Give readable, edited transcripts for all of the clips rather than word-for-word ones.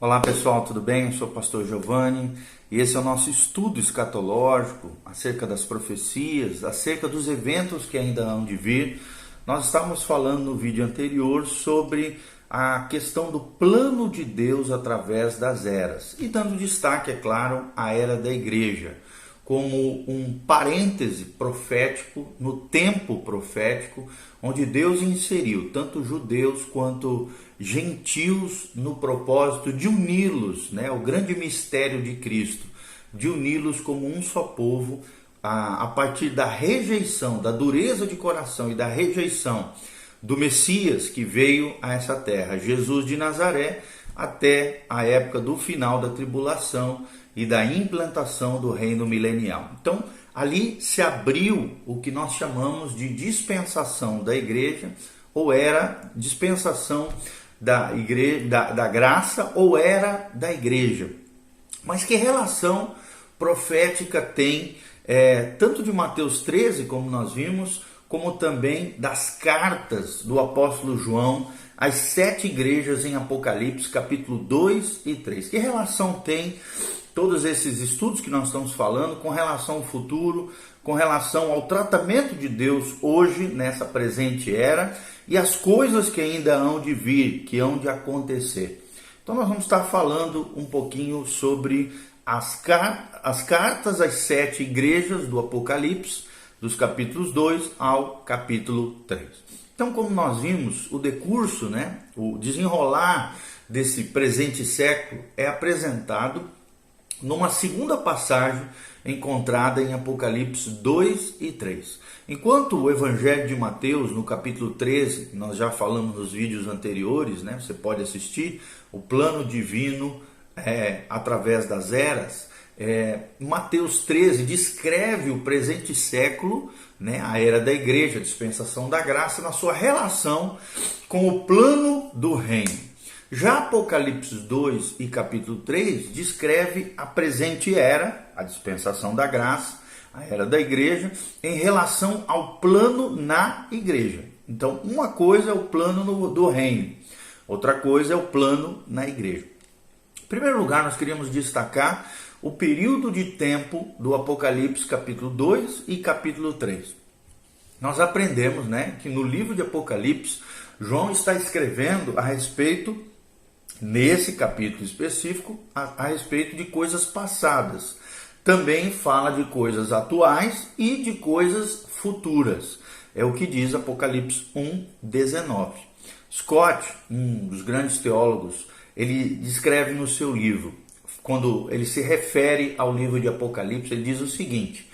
Olá pessoal, tudo bem? Eu sou o pastor Giovanni e esse é o nosso estudo escatológico acerca das profecias, acerca dos eventos que ainda hão de vir. Nós estávamos falando no vídeo anterior sobre a questão do plano de Deus através das eras e dando destaque, é claro, à era da igreja, como um parêntese profético no tempo profético, onde Deus inseriu tanto judeus quanto gentios no propósito de uni-los, o grande mistério de Cristo, de uni-los como um só povo, a partir da rejeição, da dureza de coração e da rejeição do Messias que veio a essa terra, Jesus de Nazaré, até a época do final da tribulação e da implantação do reino milenial. Então, ali se abriu o que nós chamamos de dispensação da igreja, ou era dispensação da igreja, da graça, ou era da igreja. Mas que relação profética tem, tanto de Mateus 13, como nós vimos, como também das cartas do apóstolo João às 7 igrejas em Apocalipse, capítulo 2 e 3. Que relação tem todos esses estudos que nós estamos falando com relação ao futuro, com relação ao tratamento de Deus hoje, nessa presente era, e as coisas que ainda hão de vir, que hão de acontecer? Então nós vamos estar falando um pouquinho sobre as cartas às 7 igrejas do Apocalipse, dos capítulos 2 ao capítulo 3. Então, como nós vimos, o decurso, o desenrolar desse presente século é apresentado numa segunda passagem encontrada em Apocalipse 2 e 3. Enquanto o Evangelho de Mateus, no capítulo 13, nós já falamos nos vídeos anteriores, você pode assistir, o plano divino através das eras, Mateus 13 descreve o presente século, a era da igreja, a dispensação da graça, na sua relação com o plano do reino. Já Apocalipse 2 e capítulo 3 descreve a presente era, a dispensação da graça, a era da igreja, em relação ao plano na igreja. Então, uma coisa é o plano do reino, outra coisa é o plano na igreja. Em primeiro lugar, nós queríamos destacar o período de tempo do Apocalipse capítulo 2 e capítulo 3. Nós aprendemos que no livro de Apocalipse, João está escrevendo a respeito, nesse capítulo específico, a respeito de coisas passadas. Também fala de coisas atuais e de coisas futuras. É o que diz Apocalipse 1:19. Scott, um dos grandes teólogos, ele descreve no seu livro, quando ele se refere ao livro de Apocalipse, ele diz o seguinte: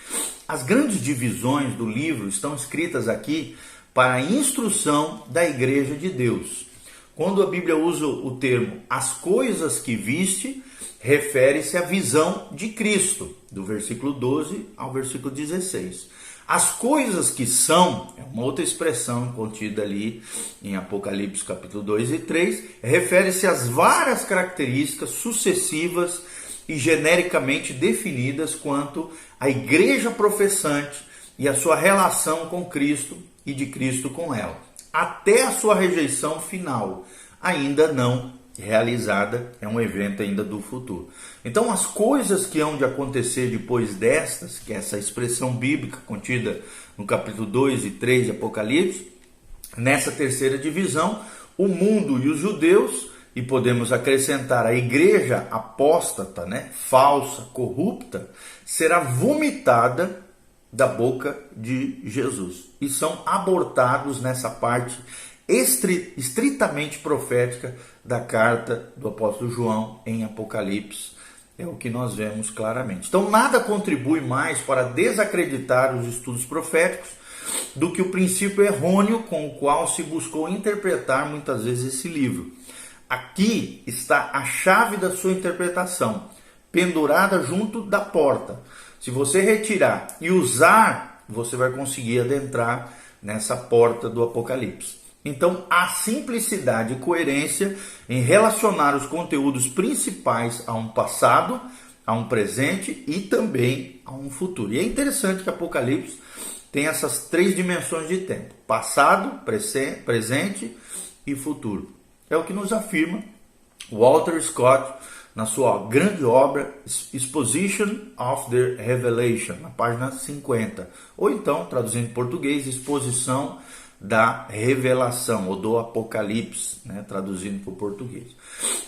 as grandes divisões do livro estão escritas aqui para a instrução da igreja de Deus. Quando a Bíblia usa o termo as coisas que viste, refere-se à visão de Cristo, do versículo 12 ao versículo 16. As coisas que são, é uma outra expressão contida ali em Apocalipse capítulo 2 e 3, refere-se às várias características sucessivas e genericamente definidas quanto à igreja professante e a sua relação com Cristo e de Cristo com ela, até a sua rejeição final, ainda não realizada, é um evento ainda do futuro. Então, as coisas que hão de acontecer depois destas, que é essa expressão bíblica contida no capítulo 2 e 3 de Apocalipse, nessa terceira divisão, o mundo e os judeus, e podemos acrescentar a igreja apóstata, falsa, corrupta, será vomitada da boca de Jesus. E são abortados nessa parte estritamente profética da carta do apóstolo João em Apocalipse. É o que nós vemos claramente. Então, nada contribui mais para desacreditar os estudos proféticos do que o princípio errôneo com o qual se buscou interpretar muitas vezes esse livro. Aqui está a chave da sua interpretação, pendurada junto da porta. Se você retirar e usar, você vai conseguir adentrar nessa porta do Apocalipse. Então, há simplicidade e coerência em relacionar os conteúdos principais a um passado, a um presente e também a um futuro. E é interessante que Apocalipse tem essas 3 dimensões de tempo: passado, presente e futuro. É o que nos afirma Walter Scott, na sua grande obra Exposition of the Revelation, na página 50, ou então, traduzindo em português, Exposição da Revelação, ou do Apocalipse, né, traduzindo para o português.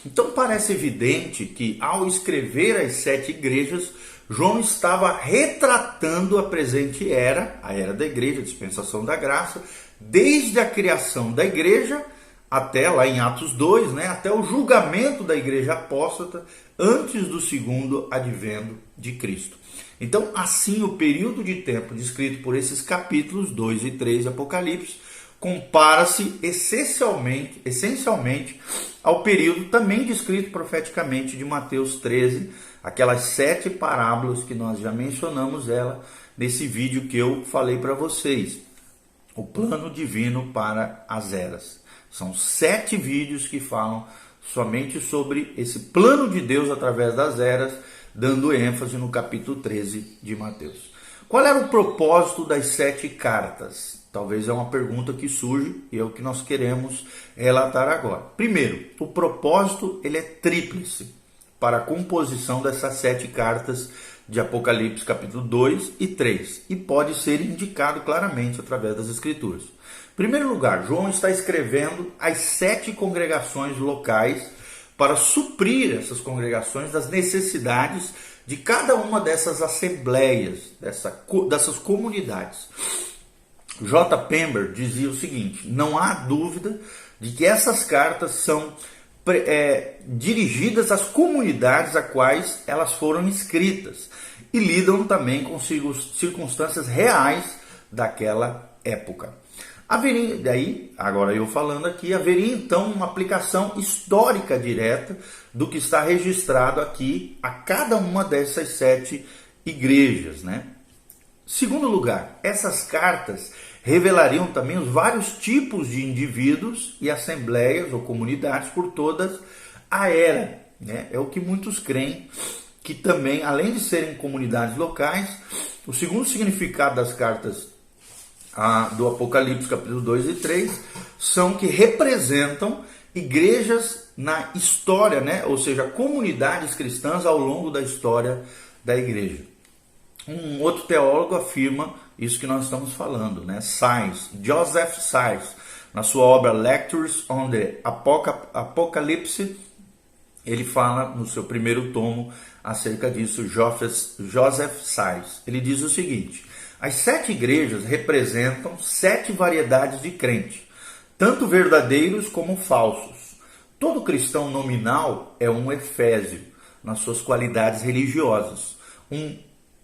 Então parece evidente que, ao escrever as 7 igrejas, João estava retratando a presente era, a era da igreja, a dispensação da graça, desde a criação da igreja até lá em Atos 2, né, até o julgamento da igreja apóstata antes do segundo advento de Cristo. Então, assim, o período de tempo descrito por esses capítulos 2 e 3 de Apocalipse compara-se essencialmente ao período também descrito profeticamente de Mateus 13, aquelas 7 parábolas que nós já mencionamos ela nesse vídeo que eu falei para vocês, o plano divino para as eras. São 7 vídeos que falam somente sobre esse plano de Deus através das eras, dando ênfase no capítulo 13 de Mateus. Qual era o propósito das 7 cartas? Talvez é uma pergunta que surge e é o que nós queremos relatar agora. Primeiro, o propósito ele é tríplice para a composição dessas 7 cartas de Apocalipse capítulo 2 e 3 e pode ser indicado claramente através das Escrituras. Em primeiro lugar, João está escrevendo as 7 congregações locais para suprir essas congregações das necessidades de cada uma dessas assembleias, dessas comunidades. J. Pember dizia o seguinte: não há dúvida de que essas cartas são dirigidas às comunidades a quais elas foram escritas e lidam também com circunstâncias reais daquela época. Agora eu falando aqui, haveria então uma aplicação histórica direta do que está registrado aqui a cada uma dessas 7 igrejas, né? Segundo lugar, essas cartas revelariam também os vários tipos de indivíduos e assembleias ou comunidades por toda a era, né? É o que muitos creem, que também, além de serem comunidades locais, o segundo significado das cartas do Apocalipse capítulo 2 e 3 são que representam igrejas na história, né? Ou seja, comunidades cristãs ao longo da história da igreja. Um outro teólogo afirma isso que nós estamos falando, né? Sayce, Joseph Sayce, na sua obra Lectures on the Apocalypse, ele fala no seu primeiro tomo acerca disso, Joseph Sayce. Ele diz o seguinte: as 7 igrejas representam 7 variedades de crente, tanto verdadeiros como falsos. Todo cristão nominal é um efésio, nas suas qualidades religiosas, um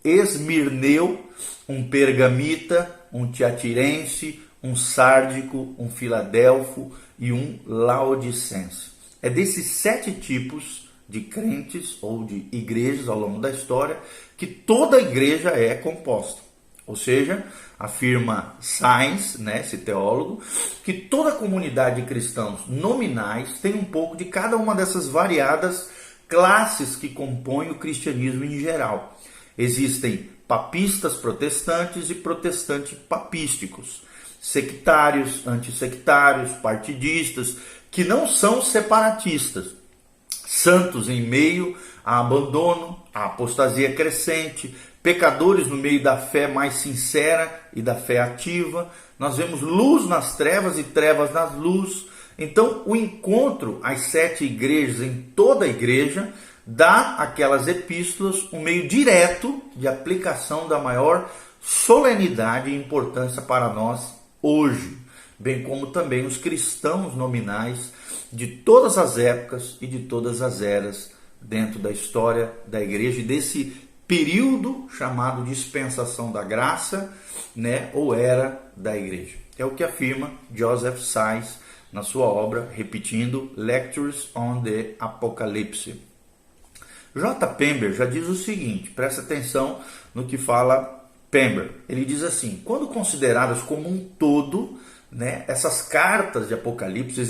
esmirneu, um pergamita, um tiatirense, um sárdico, um filadelfo e um laodicense. É desses 7 tipos de crentes ou de igrejas ao longo da história que toda igreja é composta. Ou seja, afirma Sayce, né, esse teólogo, que toda comunidade de cristãos nominais tem um pouco de cada uma dessas variadas classes que compõem o cristianismo em geral. Existem papistas protestantes e protestantes papísticos, sectários, antissectários, partidistas, que não são separatistas, santos em meio a abandono, a apostasia crescente, pecadores no meio da fé mais sincera e da fé ativa. Nós vemos luz nas trevas e trevas nas luz. Então, o encontro às 7 igrejas em toda a igreja dá àquelas epístolas um meio direto de aplicação da maior solenidade e importância para nós hoje, bem como também os cristãos nominais de todas as épocas e de todas as eras dentro da história da igreja e desse período chamado dispensação da graça, né, ou era da igreja. É o que afirma Joseph Sayce na sua obra, repetindo, Lectures on the Apocalypse. J. Pember já diz o seguinte, presta atenção no que fala Pember. Ele diz assim: quando consideradas como um todo, né, essas cartas de Apocalipse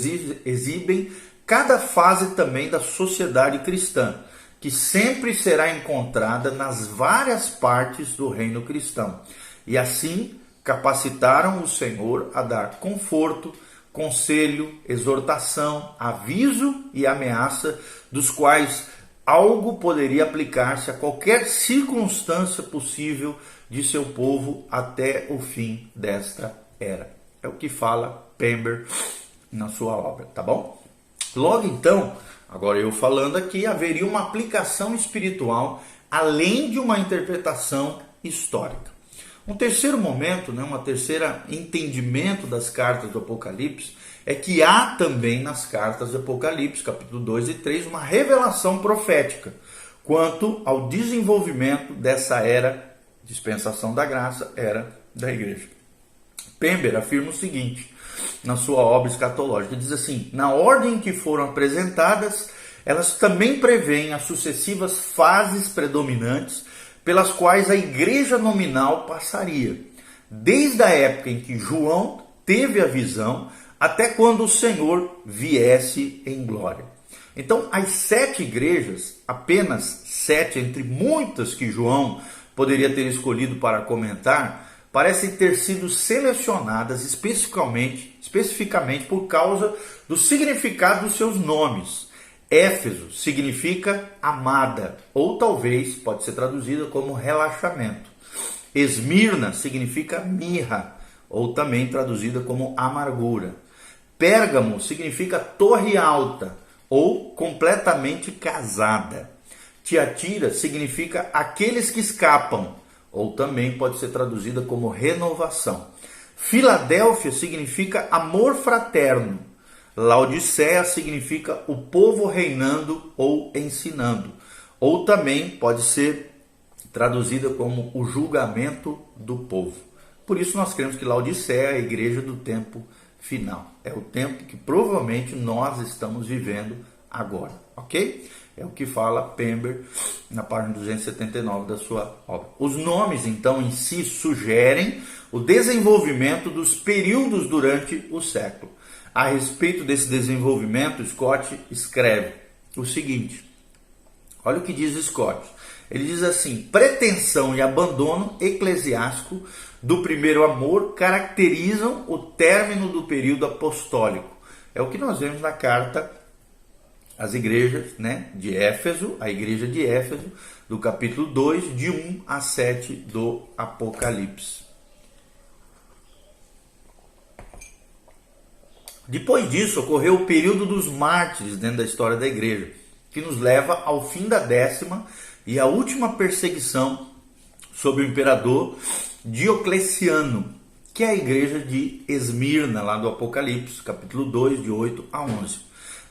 exibem cada fase também da sociedade cristã, que sempre será encontrada nas várias partes do reino cristão. E assim capacitaram o Senhor a dar conforto, conselho, exortação, aviso e ameaça, dos quais algo poderia aplicar-se a qualquer circunstância possível de seu povo até o fim desta era. É o que fala Pember na sua obra, tá bom? Logo então, agora eu falando aqui, haveria uma aplicação espiritual além de uma interpretação histórica. Um terceiro momento, um terceiro entendimento das cartas do Apocalipse é que há também nas cartas do Apocalipse, capítulo 2 e 3, uma revelação profética quanto ao desenvolvimento dessa era, dispensação da graça, era da igreja. Pember afirma o seguinte, na sua obra escatológica, diz assim: na ordem em que foram apresentadas, elas também prevêem as sucessivas fases predominantes pelas quais a igreja nominal passaria, desde a época em que João teve a visão até quando o Senhor viesse em glória. Então, as 7 igrejas, apenas 7 entre muitas que João poderia ter escolhido para comentar, parecem ter sido selecionadas especificamente por causa do significado dos seus nomes. Éfeso significa amada, ou talvez pode ser traduzida como relaxamento. Esmirna significa mirra, ou também traduzida como amargura. Pérgamo significa torre alta, ou completamente casada. Tiatira significa aqueles que escapam, ou também pode ser traduzida como renovação. Filadélfia significa amor fraterno. Laodiceia significa o povo reinando ou ensinando, ou também pode ser traduzida como o julgamento do povo. Por isso nós cremos que Laodiceia é a igreja do tempo final. É o tempo que provavelmente nós estamos vivendo agora, ok? É o que fala Pember na página 279 da sua obra. Os nomes, então, em si sugerem o desenvolvimento dos períodos durante o século. A respeito desse desenvolvimento, Scott escreve o seguinte. Olha o que diz Scott. Ele diz assim: pretensão e abandono eclesiástico do primeiro amor caracterizam o término do período apostólico. É o que nós vemos na carta às igrejas, de Éfeso, a igreja de Éfeso, do capítulo 2, de 1 a 7 do Apocalipse. Depois disso, ocorreu o período dos mártires dentro da história da igreja, que nos leva ao fim da 10ª e a última perseguição sobre o imperador Diocleciano, que é a igreja de Esmirna, lá do Apocalipse, capítulo 2, de 8 a 11.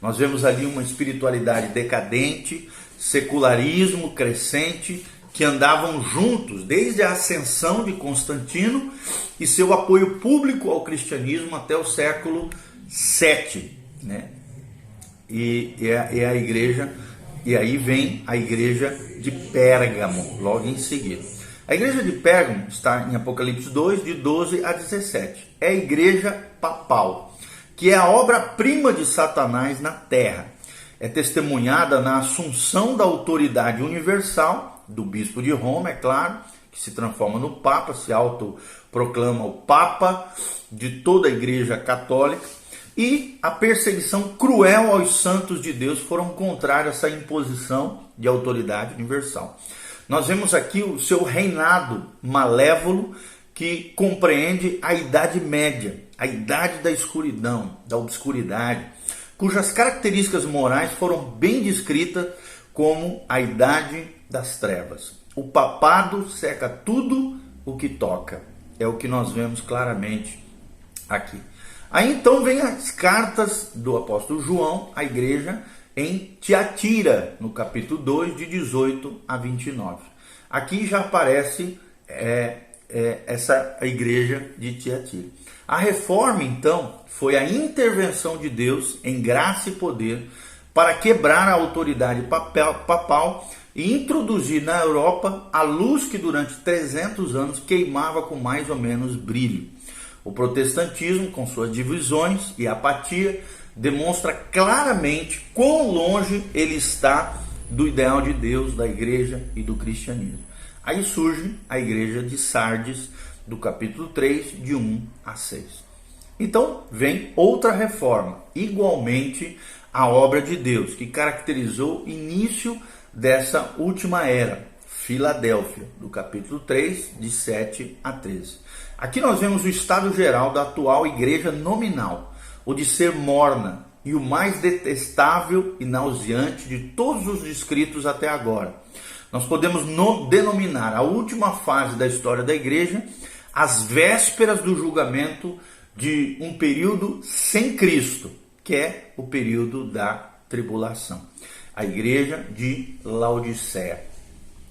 Nós vemos ali uma espiritualidade decadente, secularismo crescente, que andavam juntos desde a ascensão de Constantino e seu apoio público ao cristianismo até o século VII, E a igreja, e aí vem a igreja de Pérgamo, logo em seguida. A igreja de Pérgamo está em Apocalipse 2, de 12 a 17. É a igreja papal, que é a obra-prima de Satanás na terra. É testemunhada na assunção da autoridade universal do bispo de Roma, é claro, que se transforma no Papa, se autoproclama o Papa de toda a igreja católica, e a perseguição cruel aos santos de Deus foram contrárias a essa imposição de autoridade universal. Nós vemos aqui o seu reinado malévolo, que compreende a Idade Média, a idade da escuridão, da obscuridade, cujas características morais foram bem descritas como a Idade das Trevas. O papado seca tudo o que toca. É o que nós vemos claramente aqui. Aí então vem as cartas do apóstolo João à igreja em Tiatira, no capítulo 2, de 18 a 29. Aqui já aparece essa igreja de Tiatira. A reforma, então, foi a intervenção de Deus em graça e poder para quebrar a autoridade papal e introduzir na Europa a luz que durante 300 anos queimava com mais ou menos brilho. O protestantismo, com suas divisões e apatia, demonstra claramente quão longe ele está do ideal de Deus, da igreja e do cristianismo. Aí surge a igreja de Sardes, do capítulo 3, de 1 a 6. Então vem outra reforma, igualmente a obra de Deus, que caracterizou o início dessa última era, Filadélfia, do capítulo 3, de 7 a 13. Aqui nós vemos o estado geral da atual igreja nominal, o de ser morna e o mais detestável e nauseante de todos os descritos até agora. Nós podemos denominar a última fase da história da igreja as vésperas do julgamento de um período sem Cristo, que é o período da tribulação, a igreja de Laodiceia.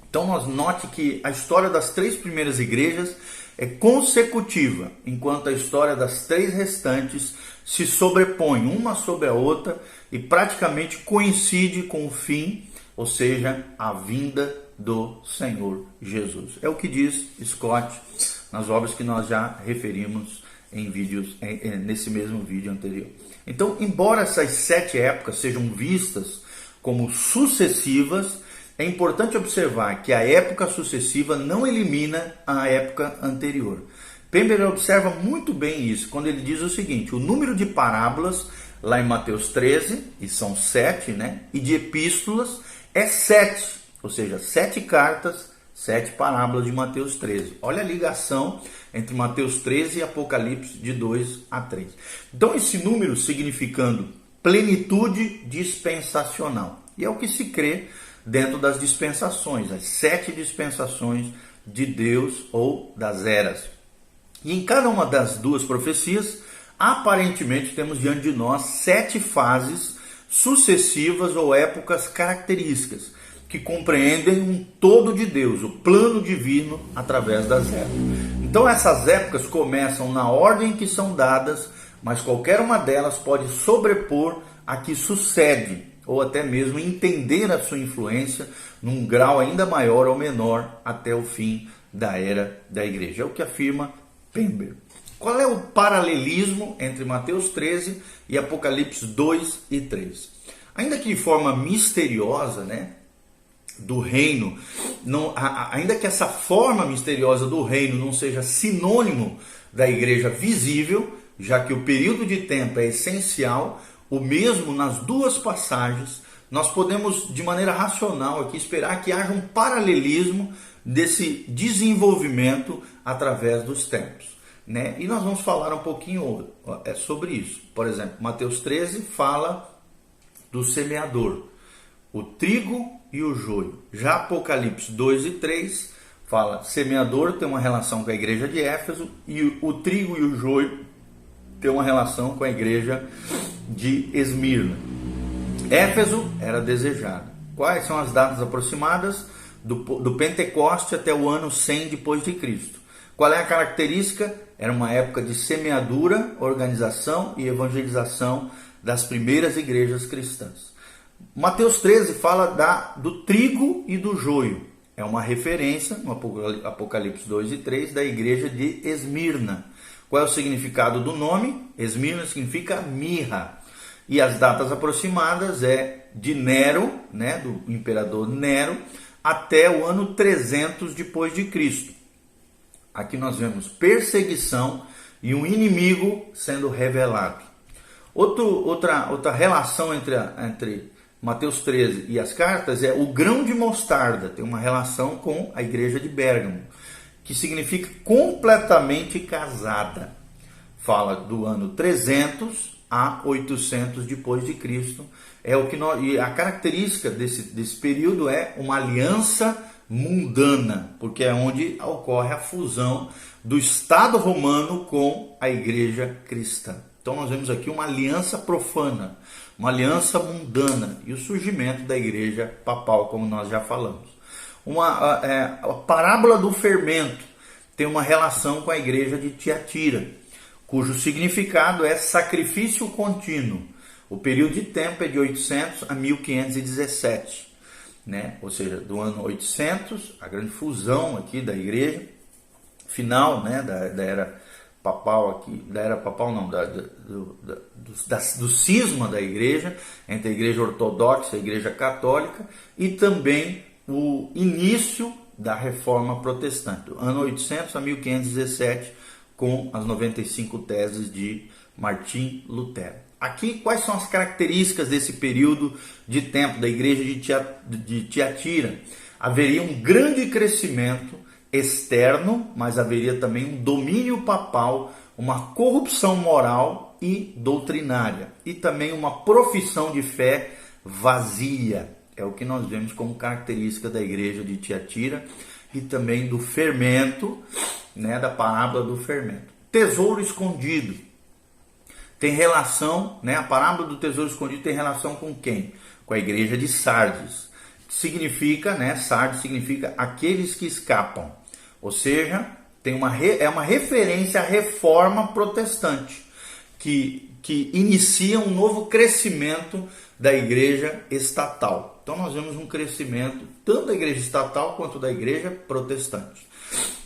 Então nós note que a história das 3 primeiras igrejas é consecutiva, enquanto a história das 3 restantes se sobrepõe uma sobre a outra e praticamente coincide com o fim, ou seja, a vinda do Senhor Jesus. É o que diz Scott nas obras que nós já referimos em vídeos, nesse mesmo vídeo anterior. Então, embora essas 7 épocas sejam vistas como sucessivas, é importante observar que a época sucessiva não elimina a época anterior. Pember observa muito bem isso quando ele diz o seguinte: o número de parábolas lá em Mateus 13, e são 7, né? E de epístolas é 7, ou seja, 7 cartas, 7 parábolas de Mateus 13. Olha a ligação entre Mateus 13 e Apocalipse de 2 a 3. Então esse número significando plenitude dispensacional. E é o que se crê dentro das dispensações, as 7 dispensações de Deus ou das eras. E em cada uma das 2 profecias, aparentemente temos diante de nós 7 fases sucessivas ou épocas características, que compreendem um todo de Deus, o plano divino através das épocas. Então essas épocas começam na ordem que são dadas, mas qualquer uma delas pode sobrepor a que sucede, ou até mesmo entender a sua influência num grau ainda maior ou menor até o fim da era da igreja. É o que afirma Pember. Qual é o paralelismo entre Mateus 13 e Apocalipse 2 e 3? Ainda que de forma misteriosa, né, do reino, ainda que essa forma misteriosa do reino não seja sinônimo da igreja visível, já que o período de tempo é essencial, o mesmo nas 2 passagens, nós podemos de maneira racional aqui esperar que haja um paralelismo desse desenvolvimento através dos tempos, né? E nós vamos falar um pouquinho sobre isso. Por exemplo, Mateus 13 fala do semeador, o trigo e o joio. Já Apocalipse 2 e 3 fala semeador, tem uma relação com a igreja de Éfeso, e o trigo e o joio tem uma relação com a igreja de Esmirna. Éfeso era desejada. Quais são as datas aproximadas? Do Pentecoste até o ano 100 depois de Cristo. Qual é a característica? Era uma época de semeadura, organização e evangelização das primeiras igrejas cristãs. Mateus 13 fala do trigo e do joio. É uma referência, no Apocalipse 2 e 3, da igreja de Esmirna. Qual é o significado do nome? Esmirna significa mirra. E as datas aproximadas é de Nero, né, do imperador Nero, até o ano 300 depois de Cristo. Aqui nós vemos perseguição e um inimigo sendo revelado. Outra relação entre Mateus 13 e as cartas é o grão de mostarda, tem uma relação com a igreja de Pérgamo, que significa completamente casada. Fala do ano 300 a 800 depois de Cristo. E a característica desse período é uma aliança mundana, porque é onde ocorre a fusão do Estado romano com a igreja cristã. Então nós vemos aqui uma aliança profana, uma aliança mundana e o surgimento da igreja papal, como nós já falamos. A parábola do fermento tem uma relação com a igreja de Tiatira, cujo significado é sacrifício contínuo. O período de tempo é de 800 a 1517, né? Ou seja, do ano 800, a grande fusão aqui da igreja, final, né, da era papal aqui, do cisma da igreja, entre a igreja ortodoxa e a igreja católica, e também o início da reforma protestante, ano 800 a 1517, com as 95 teses de Martim Lutero. Aqui, quais são as características desse período de tempo da igreja de Tiatira? Haveria um grande crescimento externo, mas haveria também um domínio papal, uma corrupção moral e doutrinária, e também uma profissão de fé vazia. É o que nós vemos como característica da igreja de Tiatira e também do fermento, né, da parábola do fermento. Tesouro escondido. Tem relação, né, a parábola do tesouro escondido tem relação com quem? Com a igreja de Sardes. Significa, né, Sardes significa aqueles que escapam. Ou seja, é uma referência à reforma protestante, que inicia um novo crescimento da igreja estatal. Então nós vemos um crescimento tanto da igreja estatal quanto da igreja protestante.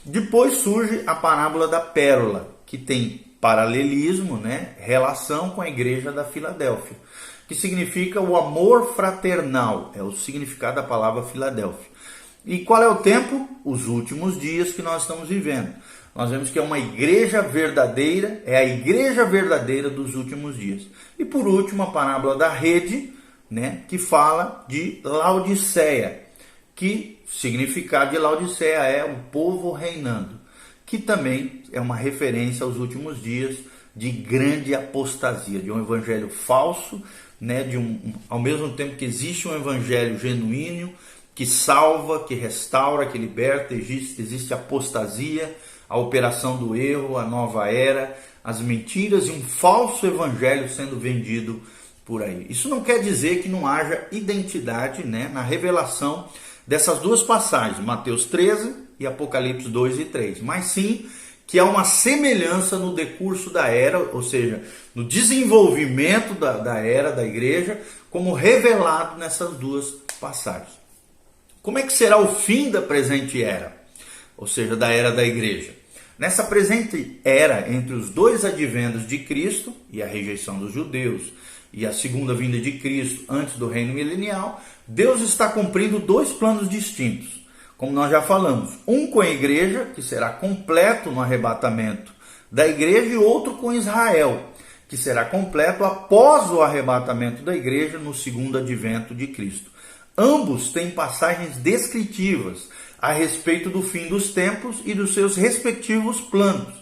Depois surge a parábola da pérola, que tem paralelismo, né, relação com a igreja da Filadélfia, que significa o amor fraternal, é o significado da palavra Filadélfia. E qual é o tempo? Os últimos dias que nós estamos vivendo. Nós vemos que é uma igreja verdadeira, é a igreja verdadeira dos últimos dias. E por último, a parábola da rede, né, que fala de Laodiceia, que significado de Laodiceia é o povo reinando, que também é uma referência aos últimos dias de grande apostasia, de um evangelho falso, né, ao mesmo tempo que existe um evangelho genuíno, que salva, que restaura, que liberta, existe apostasia, a operação do erro, a nova era, as mentiras e um falso evangelho sendo vendido por aí. Isso não quer dizer que não haja identidade, né, na revelação dessas duas passagens, Mateus 13 e Apocalipse 2 e 3, mas sim que há uma semelhança no decurso da era, ou seja, no desenvolvimento da era da igreja, como revelado nessas duas passagens. Como é que será o fim da presente era? Ou seja, da era da igreja? Nessa presente era, entre os dois adventos de Cristo e a rejeição dos judeus e a segunda vinda de Cristo antes do reino milenial, Deus está cumprindo dois planos distintos, como nós já falamos. Um com a igreja, que será completo no arrebatamento da igreja, e outro com Israel, que será completo após o arrebatamento da igreja no segundo advento de Cristo. Ambos têm passagens descritivas a respeito do fim dos tempos e dos seus respectivos planos.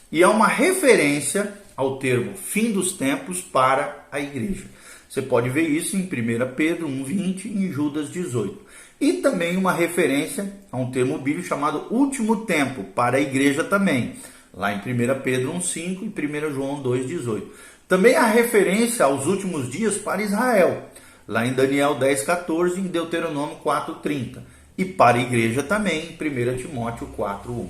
E há uma referência ao termo fim dos tempos para a igreja. Você pode ver isso em 1 Pedro 1,20 e em Judas 18. E também uma referência a um termo bíblico chamado último tempo para a igreja também, lá em 1 Pedro 1,5 e 1 João 2,18. Também há referência aos últimos dias para Israel, lá em Daniel 10,14 e em Deuteronômio 4,30. E para a igreja também, em 1 Timóteo 4,1.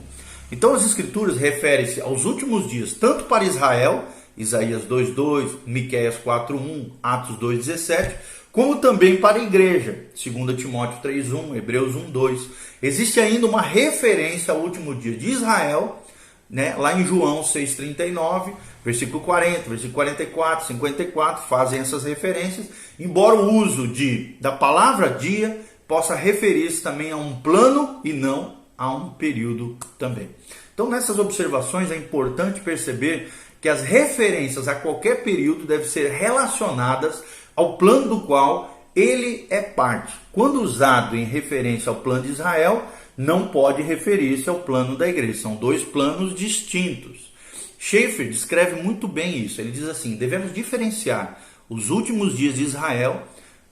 Então as escrituras referem-se aos últimos dias, tanto para Israel, Isaías 2,2, Miqueias 4,1, Atos 2,17, como também para a igreja, 2 Timóteo 3,1, Hebreus 1,2. Existe ainda uma referência ao último dia de Israel, né, lá em João 6,39, versículo 40, versículo 44, 54, fazem essas referências, embora o uso da palavra dia possa referir-se também a um plano e não a um período também. Então, nessas observações é importante perceber que as referências a qualquer período devem ser relacionadas ao plano do qual ele é parte. Quando usado em referência ao plano de Israel, não pode referir-se ao plano da igreja. São dois planos distintos. Schaeffer descreve muito bem isso. Ele diz assim: devemos diferenciar os últimos dias de Israel,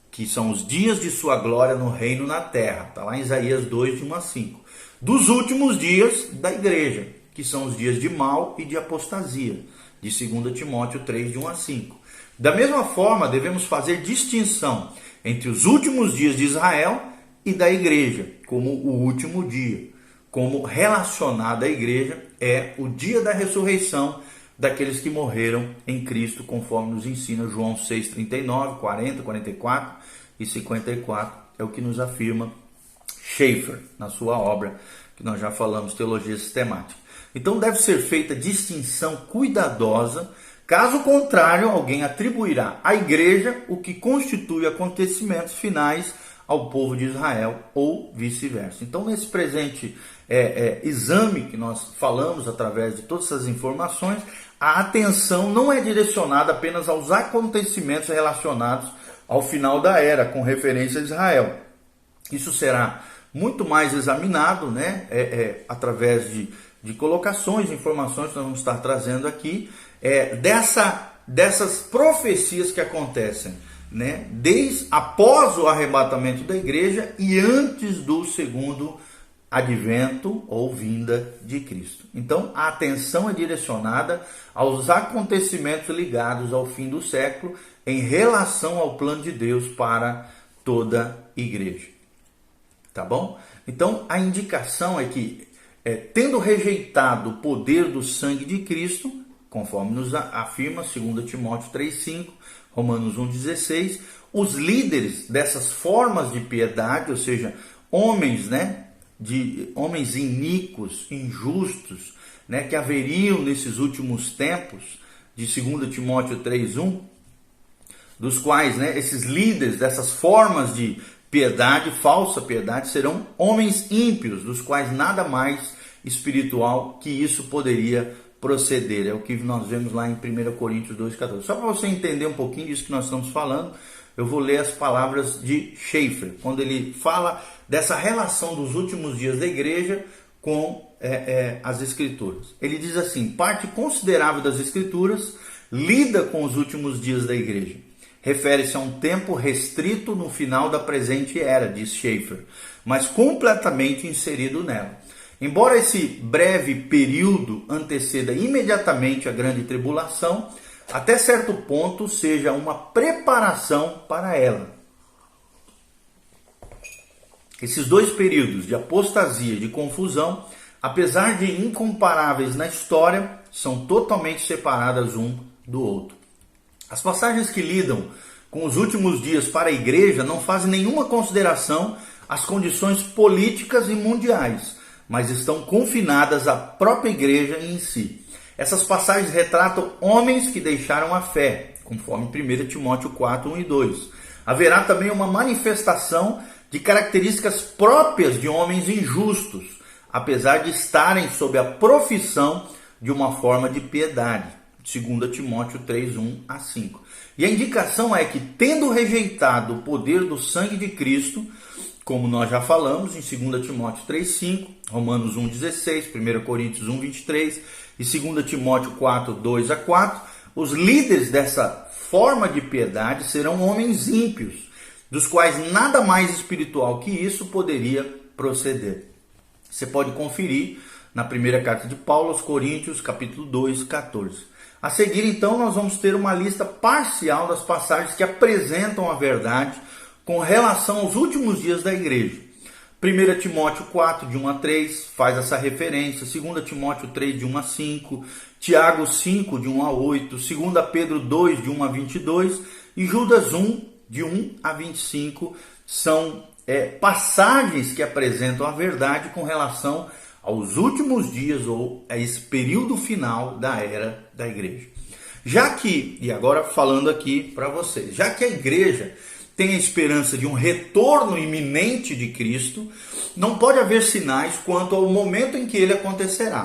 que são os dias de sua glória no reino na terra. Está lá em Isaías 2, de 1 a 5. Dos últimos dias da igreja, que são os dias de mal e de apostasia, de 2 Timóteo 3, de 1 a 5. Da mesma forma, devemos fazer distinção entre os últimos dias de Israel e da igreja, como o último dia, como relacionado à igreja é o dia da ressurreição daqueles que morreram em Cristo, conforme nos ensina João 6, 39, 40, 44 e 54, é o que nos afirma Schaeffer, na sua obra, que nós já falamos, Teologia Sistemática. Então deve ser feita distinção cuidadosa, caso contrário, alguém atribuirá à igreja o que constitui acontecimentos finais ao povo de Israel, ou vice-versa. Então, nesse presente exame que nós falamos através de todas essas informações, a atenção não é direcionada apenas aos acontecimentos relacionados ao final da era, com referência a Israel. Isso será muito mais examinado, né, através de colocações, informações que nós vamos estar trazendo aqui, dessas profecias que acontecem, né, após o arrebatamento da igreja e antes do segundo advento ou vinda de Cristo. Então, a atenção é direcionada aos acontecimentos ligados ao fim do século em relação ao plano de Deus para toda a igreja. Tá bom? Então, a indicação é que, tendo rejeitado o poder do sangue de Cristo, conforme nos afirma 2 Timóteo 3,5, Romanos 1,16, os líderes dessas formas de piedade, ou seja, homens iníquos, injustos, né, que haveriam nesses últimos tempos, de 2 Timóteo 3,1, dos quais, né, esses líderes dessas formas de piedade, falsa piedade, serão homens ímpios, dos quais nada mais espiritual que isso poderia proceder. É o que nós vemos lá em 1 Coríntios 2,14. Só para você entender um pouquinho disso que nós estamos falando, eu vou ler as palavras de Schaeffer, quando ele fala dessa relação dos últimos dias da igreja com as Escrituras. Ele diz assim: parte considerável das Escrituras lida com os últimos dias da igreja. Refere-se a um tempo restrito no final da presente era, diz Schaeffer, mas completamente inserido nela. Embora esse breve período anteceda imediatamente a grande tribulação, até certo ponto seja uma preparação para ela. Esses dois períodos de apostasia e de confusão, apesar de incomparáveis na história, são totalmente separadas um do outro. As passagens que lidam com os últimos dias para a igreja não fazem nenhuma consideração às condições políticas e mundiais, mas estão confinadas à própria igreja em si. Essas passagens retratam homens que deixaram a fé, conforme 1 Timóteo 4, 1 e 2. Haverá também uma manifestação de características próprias de homens injustos, apesar de estarem sob a profissão de uma forma de piedade. 2 Timóteo 3, 1 a 5. E a indicação é que, tendo rejeitado o poder do sangue de Cristo, como nós já falamos em 2 Timóteo 3, 5, Romanos 1, 16, 1 Coríntios 1, 23 e 2 Timóteo 4, 2 a 4, os líderes dessa forma de piedade serão homens ímpios, dos quais nada mais espiritual que isso poderia proceder. Você pode conferir na primeira carta de Paulo aos Coríntios, capítulo 2, 14. A seguir, então, nós vamos ter uma lista parcial das passagens que apresentam a verdade com relação aos últimos dias da igreja. 1 Timóteo 4, de 1 a 3, faz essa referência. 2 Timóteo 3, de 1 a 5. Tiago 5, de 1 a 8. 2 Pedro 2, de 1 a 22. E Judas 1, de 1 a 25. São passagens que apresentam a verdade com relação aos últimos dias ou a esse período final da era da igreja. Já que, e agora falando aqui para vocês, já que a igreja tem a esperança de um retorno iminente de Cristo, não pode haver sinais quanto ao momento em que ele acontecerá.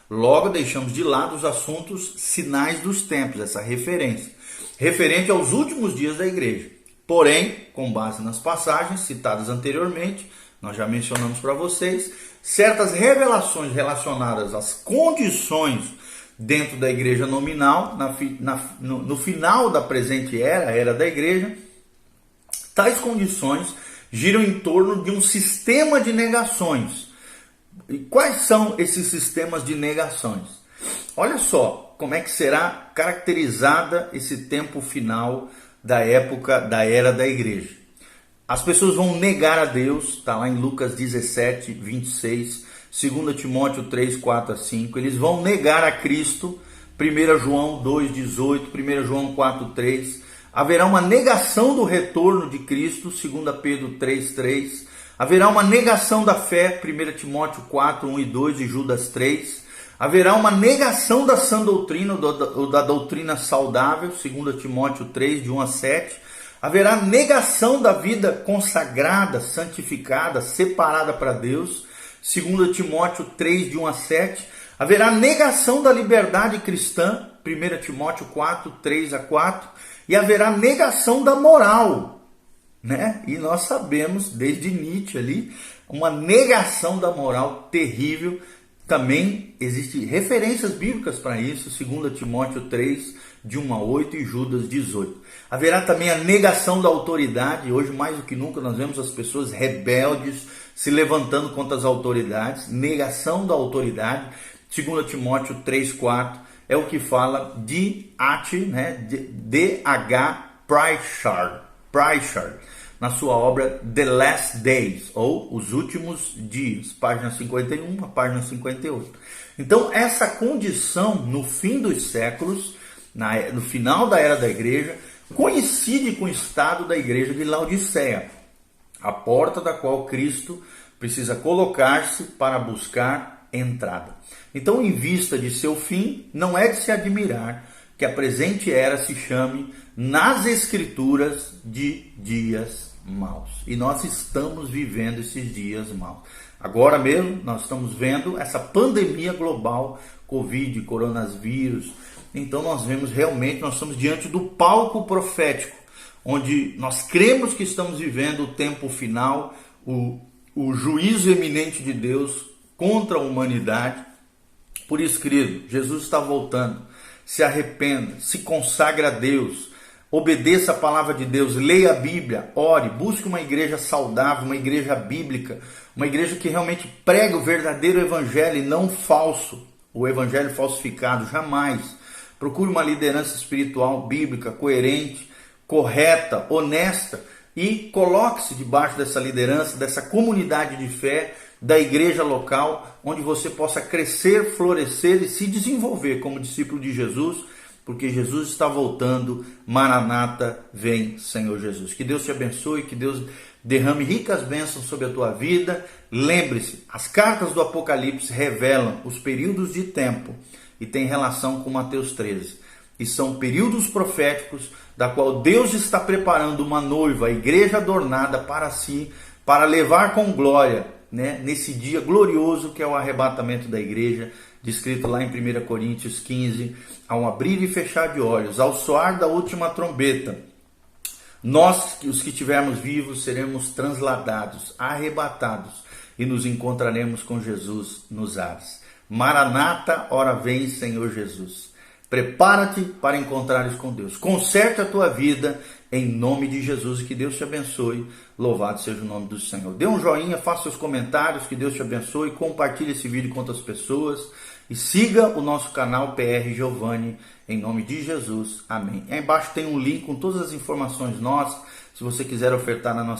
Logo, deixamos de lado os assuntos sinais dos tempos, essa referência, referente aos últimos dias da igreja. Porém, com base nas passagens citadas anteriormente, nós já mencionamos para vocês, certas revelações relacionadas às condições dentro da igreja nominal, no final da presente era, a era da igreja. Tais condições giram em torno de um sistema de negações. E quais são esses sistemas de negações? Olha só como é que será caracterizada esse tempo final da época da era da igreja. As pessoas vão negar a Deus, está lá em Lucas 17, 26, 2 Timóteo 3, 4 a 5. Eles vão negar a Cristo, 1 João 2, 18, 1 João 4, 3. Haverá uma negação do retorno de Cristo, 2 Pedro 3, 3. Haverá uma negação da fé, 1 Timóteo 4, 1 e 2 e Judas 3. Haverá uma negação da sã doutrina, ou da doutrina saudável, 2 Timóteo 3, de 1 a 7. Haverá negação da vida consagrada, santificada, separada para Deus, 2 Timóteo 3, de 1 a 7. Haverá negação da liberdade cristã, 1 Timóteo 4, 3 a 4, e haverá negação da moral, né? E nós sabemos, desde Nietzsche ali, uma negação da moral terrível. Também existem referências bíblicas para isso, 2 Timóteo 3, de 1 a 8 e Judas 18. Haverá também a negação da autoridade. Hoje, mais do que nunca, nós vemos as pessoas rebeldes se levantando contra as autoridades. Negação da autoridade. 2 Timóteo 3, 4 é o que fala de D.H. Pritchard, na sua obra The Last Days, ou Os Últimos Dias, página 51 a página 58. Então, essa condição no fim dos séculos, no final da era da igreja, coincide com o estado da igreja de Laodiceia, a porta da qual Cristo precisa colocar-se para buscar entrada. Então, em vista de seu fim, não é de se admirar que a presente era se chame nas Escrituras de dias maus. E nós estamos vivendo esses dias maus. Agora mesmo nós estamos vendo essa pandemia global, Covid, coronavírus. Então nós estamos diante do palco profético, onde nós cremos que estamos vivendo o tempo final, o juízo eminente de Deus contra a humanidade. Por isso, querido, Jesus está voltando. Se arrependa, se consagre a Deus, obedeça a palavra de Deus, leia a Bíblia, ore, busque uma igreja saudável, uma igreja bíblica, uma igreja que realmente prega o verdadeiro evangelho e não falso, o evangelho falsificado, jamais. Procure uma liderança espiritual bíblica, coerente, correta, honesta, e coloque-se debaixo dessa liderança, dessa comunidade de fé, da igreja local, onde você possa crescer, florescer e se desenvolver como discípulo de Jesus, porque Jesus está voltando. Maranata, vem, Senhor Jesus. Que Deus te abençoe, que Deus derrame ricas bênçãos sobre a tua vida. Lembre-se, as cartas do Apocalipse revelam os períodos de tempo e tem relação com Mateus 13. E são períodos proféticos da qual Deus está preparando uma noiva, a igreja adornada para si, para levar com glória, nesse dia glorioso que é o arrebatamento da igreja, descrito lá em 1 Coríntios 15, ao abrir e fechar de olhos, ao soar da última trombeta, nós, os que estivermos vivos, seremos transladados, arrebatados, e nos encontraremos com Jesus nos ares. Maranata, ora vem, Senhor Jesus. Prepara-te para encontrares com Deus. Conserte a tua vida em nome de Jesus e que Deus te abençoe. Louvado seja o nome do Senhor. Dê um joinha, faça seus comentários, que Deus te abençoe. Compartilhe esse vídeo com outras pessoas e siga o nosso canal PR Giovanni em nome de Jesus. Amém. Aí embaixo tem um link com todas as informações nossas. Se você quiser ofertar na nossa